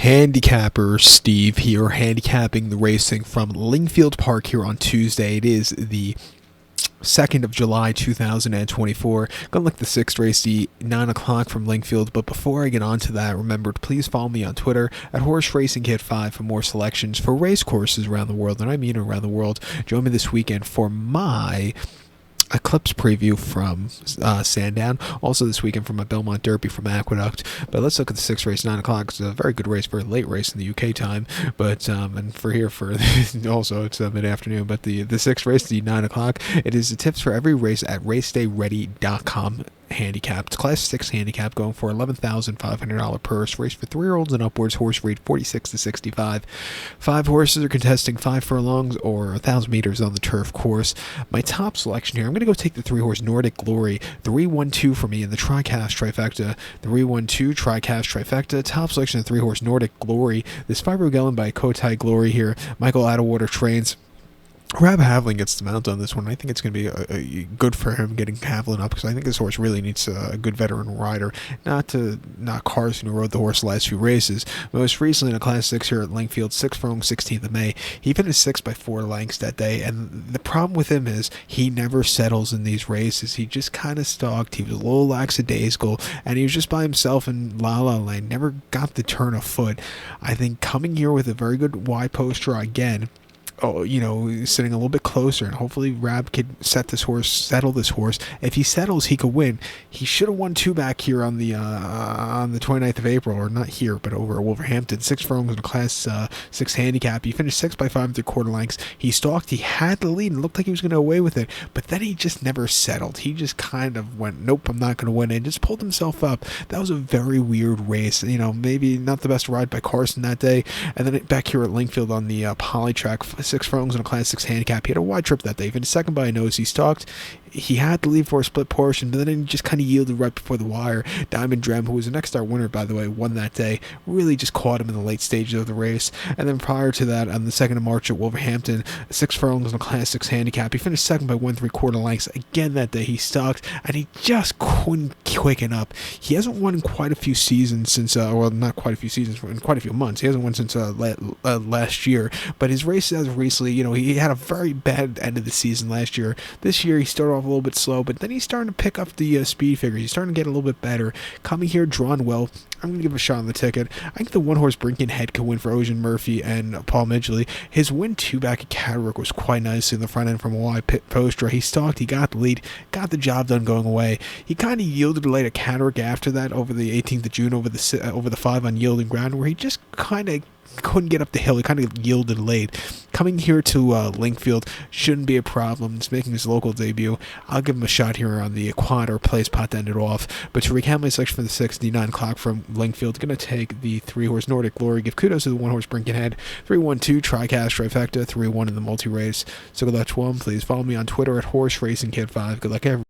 handicapper Steve here, handicapping the racing from Lingfield Park here on Tuesday. It is the 2nd of July 2024. Gonna look at the 6th race, the 9 o'clock from Lingfield. But before I get on to that, remember to please follow me on Twitter at Horse Racing Kid 5 for more selections for race courses around the world, and I mean around the world. Join me this weekend for my Eclipse preview from Sandown. Also this weekend from my Belmont Derby from Aqueduct. But let's look at the 6th race, 9 o'clock. It's a very good race, very late race in the UK time. But and for here, for also it's mid-afternoon. But the 6th race, the 9 o'clock, it is the tips for every race at racedayready.com. Handicap. It's Class 6 handicap going for $11,500 purse. Race for 3-year-olds and upwards. Horse rate 46 to 65. 5 horses are contesting 5 furlongs or 1,000 meters on the turf course. My top selection here, I'm going to go take the 3-horse Nordic Glory. 3-1-2 for me in the tricast trifecta. 3-1-2 tricast trifecta. Top selection of 3-horse Nordic Glory. This Fibrogelin by Kotai Glory here. Michael Atwater trains. Rab Havlin gets the mount on this one. I think it's going to be good for him getting Havlin up, because I think this horse really needs a good veteran rider. Not Carson, who rode the horse the last few races. Most recently in a Class 6 here at Lingfield, 6th from 16th of May. He finished 6th by 4 lengths that day, and the problem with him is he never settles in these races. He just kind of stalked. He was a little lackadaisical, and he was just by himself in La La Land. Never got the turn of foot. I think coming here with a very good Y poster again, sitting a little bit closer, and hopefully Rab could settle this horse. If he settles, he could win. He should have won 2 back here on the 29th of April, or not here, but over at Wolverhampton. 6 furlongs in a Class 6 handicap. He finished 6th by 5 3/4 lengths. He stalked. He had the lead and looked like he was going to away with it, but then he just never settled. He just kind of went, nope, I'm not going to win, and just pulled himself up. That was a very weird race. Maybe not the best ride by Carson that day. And then back here at Lingfield on the poly track, 6 furlongs in a Class 6 handicap. He had a wide trip that day. He finished 2nd by a nose. He stalked. He had to leave for a split portion, but then he just kind of yielded right before the wire. Diamond Drem, who was the next star winner, by the way, won that day. Really just caught him in the late stages of the race. And then prior to that, on the 2nd of March at Wolverhampton, 6 furlongs in a Class 6 handicap. He finished 2nd by 1 3/4 lengths. Again that day, he stalked, and he just couldn't quicken up. He hasn't won in quite a few seasons since, not quite a few seasons, in quite a few months. He hasn't won since last year. But his races as of recently, he had a very bad end of the season last year. This year, he started off a little bit slow, but then he's starting to pick up the speed figures. He's starting to get a little bit better. Coming here, drawn well. I'm going to give a shot on the ticket. I think the 1-horse Brinkenhead could win for Ocean Murphy and Paul Midgley. His win 2 back at Catterick was quite nice in the front end from a wide pit poster. He stalked. He got the lead. Got the job done going away. He kind of yielded late at Catterick after that over the 18th of June over the 5 on yielding ground, where he just kind of couldn't get up the hill. He kind of yielded late. Coming here to Lingfield shouldn't be a problem. He's making his local debut. I'll give him a shot here on the quad or place pot to end it off. But to recap my selection for the 6th, the 9 o'clock from Lingfield, going to take the 3-horse Nordic Glory. Give kudos to the 1-horse Brinkenhead. 3-1-2 tricast trifecta. 3-1 in the multi-race. So good luck to him. Please follow me on Twitter at Horse Racing Kid 5. Good luck, everyone.